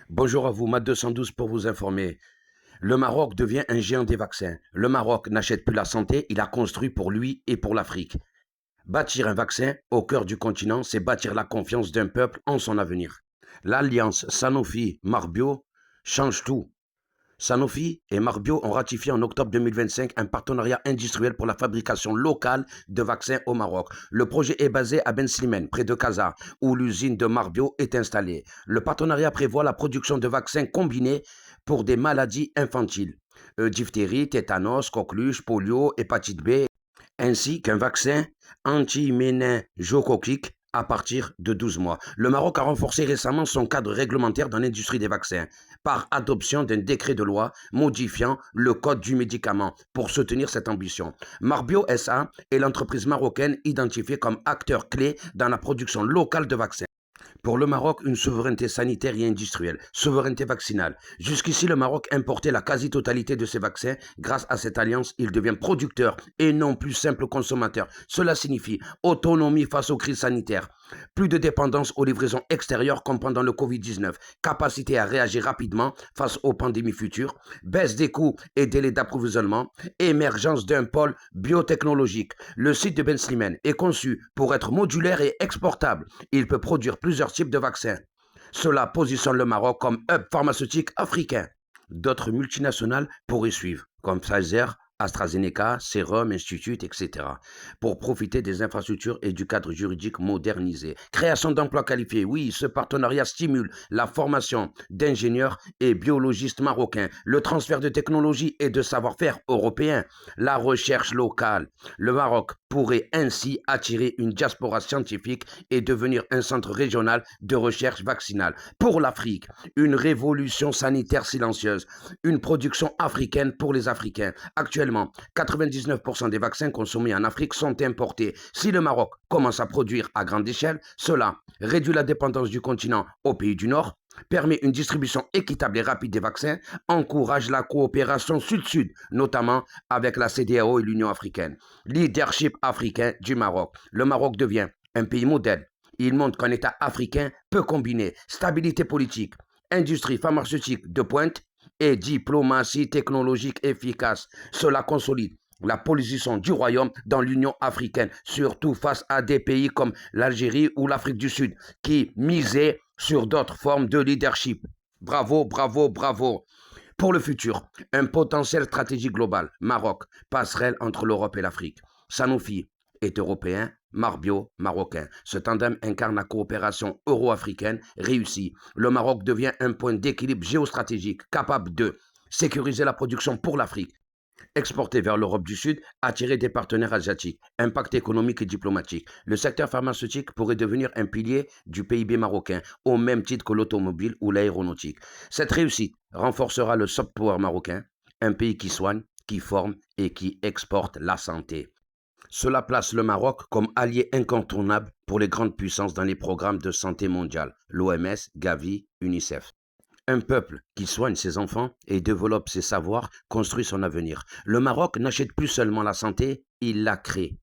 Bonjour à vous, Mat 212 pour vous informer. Le Maroc devient un géant des vaccins. Le Maroc n'achète plus la santé, il a construit pour lui et pour l'Afrique. Bâtir un vaccin au cœur du continent, c'est bâtir la confiance d'un peuple en son avenir. L'alliance Sanofi-Marbio change tout. Sanofi et Marbio ont ratifié en octobre 2025 un partenariat industriel pour la fabrication locale de vaccins au Maroc. Le projet est basé à Ben Slimane, près de Casa, où l'usine de Marbio est installée. Le partenariat prévoit la production de vaccins combinés pour des maladies infantiles, diphtérie, tétanos, coqueluche, polio, hépatite B, ainsi qu'un vaccin anti-méningocoquique à partir de 12 mois. Le Maroc a renforcé récemment son cadre réglementaire dans l'industrie des vaccins par adoption d'un décret de loi modifiant le code du médicament pour soutenir cette ambition. Marbio SA est l'entreprise marocaine identifiée comme acteur clé dans la production locale de vaccins. Pour le Maroc, une souveraineté sanitaire et industrielle, souveraineté vaccinale. Jusqu'ici, le Maroc importait la quasi-totalité de ses vaccins. Grâce à cette alliance, il devient producteur et non plus simple consommateur. Cela signifie autonomie face aux crises sanitaires, plus de dépendance aux livraisons extérieures comme pendant le Covid-19, capacité à réagir rapidement face aux pandémies futures, baisse des coûts et délais d'approvisionnement, émergence d'un pôle biotechnologique. Le site de Ben Slimane est conçu pour être modulaire et exportable. Il peut produire plusieurs types de vaccins. Cela positionne le Maroc comme hub pharmaceutique africain. D'autres multinationales pourraient suivre, comme Pfizer, AstraZeneca, Serum Institute, etc., pour profiter des infrastructures et du cadre juridique modernisé. Création d'emplois qualifiés. Oui, ce partenariat stimule la formation d'ingénieurs et biologistes marocains, le transfert de technologies et de savoir-faire européens, la recherche locale. Le Maroc pourrait ainsi attirer une diaspora scientifique et devenir un centre régional de recherche vaccinale. Pour l'Afrique, une révolution sanitaire silencieuse, une production africaine pour les Africains. Actuellement, 99% des vaccins consommés en Afrique sont importés. Si le Maroc commence à produire à grande échelle, cela réduit la dépendance du continent aux pays du Nord, permet une distribution équitable et rapide des vaccins, encourage la coopération sud-sud, notamment avec la CEDEAO et l'Union africaine. Leadership africain du Maroc. Le Maroc devient un pays modèle. Il montre qu'un État africain peut combiner stabilité politique, industrie pharmaceutique de pointe et diplomatie technologique efficace. Cela consolide la position du royaume dans l'Union africaine, surtout face à des pays comme l'Algérie ou l'Afrique du Sud, qui misaient sur d'autres formes de leadership. Bravo, bravo, bravo. Pour le futur, un potentiel stratégique global, Maroc, passerelle entre l'Europe et l'Afrique. Sanofi est européen, Marbio marocain. Ce tandem incarne la coopération euro-africaine réussie. Le Maroc devient un point d'équilibre géostratégique capable de sécuriser la production pour l'Afrique, exporter vers l'Europe du Sud, attirer des partenaires asiatiques, impact économique et diplomatique. Le secteur pharmaceutique pourrait devenir un pilier du PIB marocain, au même titre que l'automobile ou l'aéronautique. Cette réussite renforcera le soft power marocain, un pays qui soigne, qui forme et qui exporte la santé. Cela place le Maroc comme allié incontournable pour les grandes puissances dans les programmes de santé mondiale, l'OMS, Gavi, UNICEF. Un peuple qui soigne ses enfants et développe ses savoirs construit son avenir. Le Maroc n'achète plus seulement la santé, il la crée.